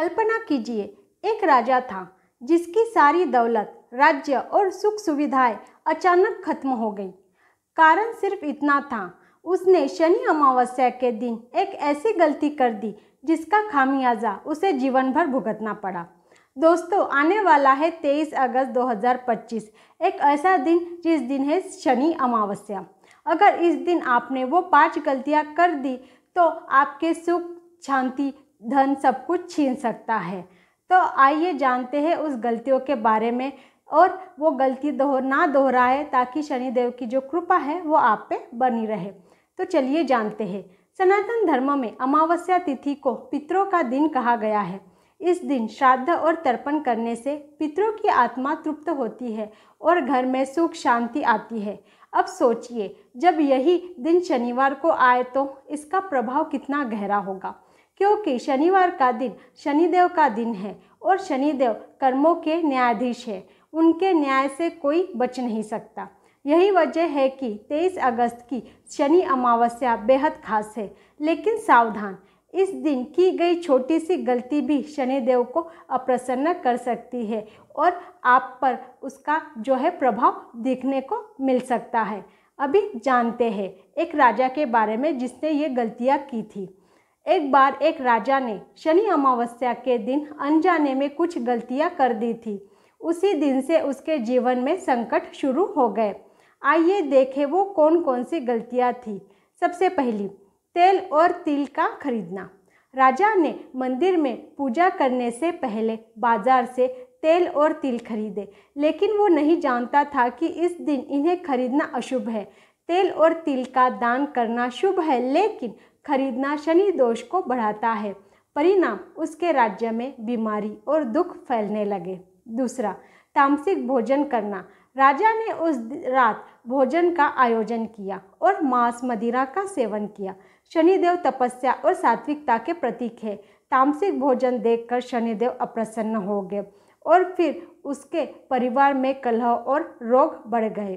कल्पना कीजिए, एक राजा था जिसकी सारी दौलत, राज्य और सुख सुविधाएं अचानक खत्म हो गई। कारण सिर्फ इतना था, उसने शनि अमावस्या के दिन एक ऐसी गलती कर दी जिसका खामियाजा उसे जीवन भर भुगतना पड़ा। दोस्तों, आने वाला है 23 अगस्त 2025, एक ऐसा दिन जिस दिन है शनि अमावस्या। अगर इस दिन आपने वो 5 गलतियां कर दी तो आपके सुख, शांति, धन सब कुछ छीन सकता है। तो आइए जानते हैं उस गलतियों के बारे में और वो गलती ना दोहराए, ताकि शनिदेव की जो कृपा है वो आप पे बनी रहे। तो चलिए जानते हैं। सनातन धर्म में अमावस्या तिथि को पितरों का दिन कहा गया है। इस दिन श्राद्ध और तर्पण करने से पितरों की आत्मा तृप्त होती है और घर में सुख शांति आती है। अब सोचिए, जब यही दिन शनिवार को आए तो इसका प्रभाव कितना गहरा होगा, क्योंकि शनिवार का दिन शनिदेव का दिन है और शनिदेव कर्मों के न्यायाधीश है। उनके न्याय से कोई बच नहीं सकता। यही वजह है कि 23 अगस्त की शनि अमावस्या बेहद खास है। लेकिन सावधान, इस दिन की गई छोटी सी गलती भी शनिदेव को अप्रसन्न कर सकती है और आप पर उसका जो है प्रभाव देखने को मिल सकता है। अभी जानते हैं एक राजा के बारे में जिसने ये गलतियाँ की थी। एक बार एक राजा ने शनि अमावस्या के दिन अनजाने में कुछ गलतियाँ कर दी थी। उसी दिन से उसके जीवन में संकट शुरू हो गए। आइए देखें वो कौन कौन सी गलतियाँ थी। सबसे पहली, तेल और तिल का खरीदना। राजा ने मंदिर में पूजा करने से पहले बाजार से तेल और तिल खरीदे, लेकिन वो नहीं जानता था कि इस दिन इन्हें खरीदना अशुभ है। तेल और तिल का दान करना शुभ है, लेकिन खरीदना शनि दोष को बढ़ाता है। परिणाम, उसके राज्य में बीमारी और दुख फैलने लगे। दूसरा, तामसिक भोजन करना। राजा ने उस रात भोजन का आयोजन किया और मांस मदिरा का सेवन किया। शनिदेव तपस्या और सात्विकता के प्रतीक है। तामसिक भोजन देखकर शनिदेव अप्रसन्न हो गए और फिर उसके परिवार में कलह और रोग बढ़ गए।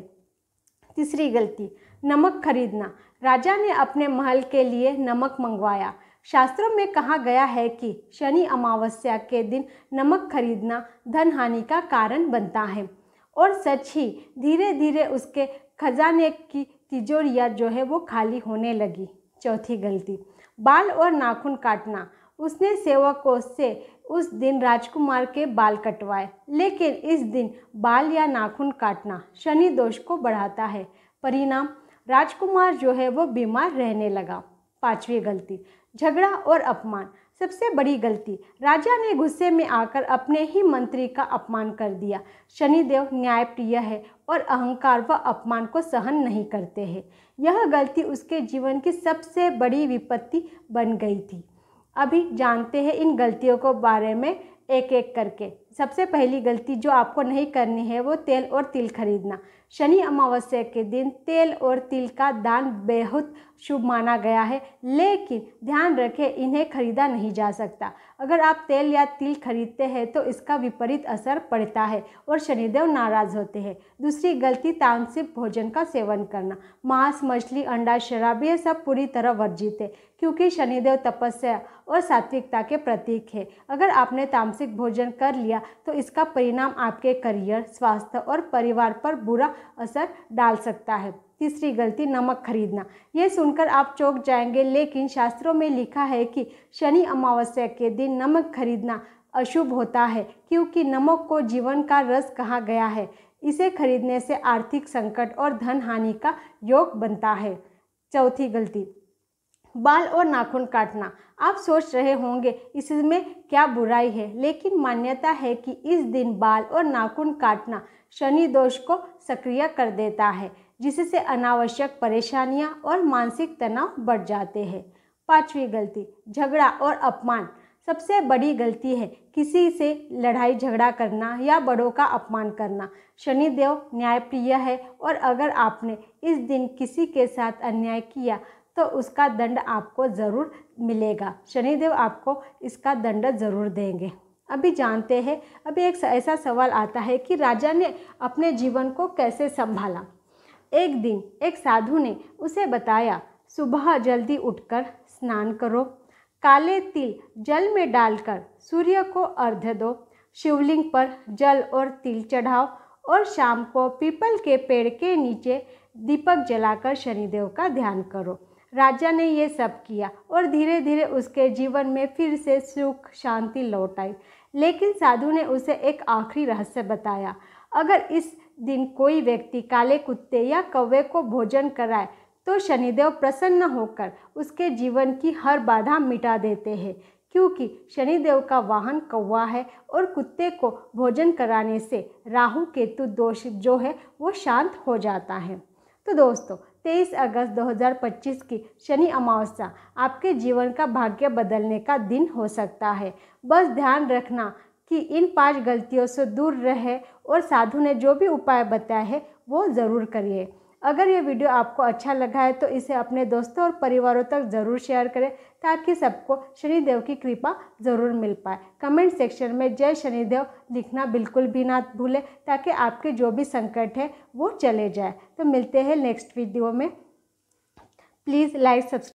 तीसरी गलती, नमक खरीदना। राजा ने अपने महल के लिए नमक मंगवाया। शास्त्रों में कहा गया है कि शनि अमावस्या के दिन नमक खरीदना धन हानि का कारण बनता है। और सच ही धीरे धीरे उसके खजाने की तिजोरियाँ जो है वो खाली होने लगी। चौथी गलती, बाल और नाखून काटना। उसने सेवकों से उस दिन राजकुमार के बाल कटवाए, लेकिन इस दिन बाल या नाखून काटना शनि दोष को बढ़ाता है। परिणाम, राजकुमार जो है वो बीमार रहने लगा। पांचवी गलती, झगड़ा और अपमान। सबसे बड़ी गलती, राजा ने गुस्से में आकर अपने ही मंत्री का अपमान कर दिया। शनिदेव न्यायप्रिय है और अहंकार व अपमान को सहन नहीं करते हैं। यह गलती उसके जीवन की सबसे बड़ी विपत्ति बन गई थी। अभी जानते हैं इन गलतियों को बारे में एक एक करके। सबसे पहली गलती जो आपको नहीं करनी है वो तेल और तिल खरीदना। शनि अमावस्या के दिन तेल और तिल का दान बेहद शुभ माना गया है, लेकिन ध्यान रखें इन्हें खरीदा नहीं जा सकता। अगर आप तेल या तिल खरीदते हैं तो इसका विपरीत असर पड़ता है और शनिदेव नाराज होते हैं। दूसरी गलती, तामसिक भोजन का सेवन करना। मांस, मछली, अंडा, शराब ये सब पूरी तरह वर्जित है, क्योंकि शनिदेव तपस्या और सात्विकता के प्रतीक है। अगर आपने तामसिक भोजन कर लिया तो इसका परिणाम आपके करियर, स्वास्थ्य और परिवार पर बुरा असर डाल सकता है। तीसरी गलती, नमक खरीदना। ये सुनकर आप चौंक जाएंगे, लेकिन शास्त्रों में लिखा है कि शनि अमावस्या के दिन नमक खरीदना अशुभ होता है, क्योंकि नमक को जीवन का रस कहा गया है। इसे खरीदने से आर्थिक संकट और धन हानि का योग बनता है। चौथी गलती, बाल और नाखून काटना। आप सोच रहे होंगे इसमें क्या बुराई है, लेकिन मान्यता है कि इस दिन बाल और नाखून काटना शनि दोष को सक्रिय कर देता है, जिससे अनावश्यक परेशानियां और मानसिक तनाव बढ़ जाते हैं। पांचवी गलती, झगड़ा और अपमान। सबसे बड़ी गलती है किसी से लड़ाई झगड़ा करना या बड़ों का अपमान करना। शनिदेव न्यायप्रिय है और अगर आपने इस दिन किसी के साथ अन्याय किया तो उसका दंड आपको ज़रूर मिलेगा। शनिदेव आपको इसका दंड ज़रूर देंगे। अभी जानते हैं, अभी एक ऐसा सवाल आता है कि राजा ने अपने जीवन को कैसे संभाला। एक दिन एक साधु ने उसे बताया, सुबह जल्दी उठकर स्नान करो, काले तिल जल में डालकर सूर्य को अर्घ्य दो, शिवलिंग पर जल और तिल चढ़ाओ और शाम को पीपल के पेड़ के नीचे दीपक जलाकर शनिदेव का ध्यान करो। राजा ने ये सब किया और धीरे धीरे उसके जीवन में फिर से सुख शांति लौट आई। लेकिन साधु ने उसे एक आखिरी रहस्य बताया। अगर इस दिन कोई व्यक्ति काले कुत्ते या कौवे को भोजन कराए तो शनिदेव प्रसन्न होकर उसके जीवन की हर बाधा मिटा देते हैं, क्योंकि शनिदेव का वाहन कौवा है और कुत्ते को भोजन कराने से राहु केतु दोष जो है वो शांत हो जाता है। तो दोस्तों 23 अगस्त 2025 की शनि अमावस्या आपके जीवन का भाग्य बदलने का दिन हो सकता है। बस ध्यान रखना कि इन 5 गलतियों से दूर रहे और साधु ने जो भी उपाय बताए हैं वो ज़रूर करिए। अगर ये वीडियो आपको अच्छा लगा है तो इसे अपने दोस्तों और परिवारों तक ज़रूर शेयर करें ताकि सबको शनिदेव की कृपा ज़रूर मिल पाए। कमेंट सेक्शन में जय शनिदेव लिखना बिल्कुल भी ना भूलें ताकि आपके जो भी संकट है वो चले जाए। तो मिलते हैं नेक्स्ट वीडियो में। Please like subscribe.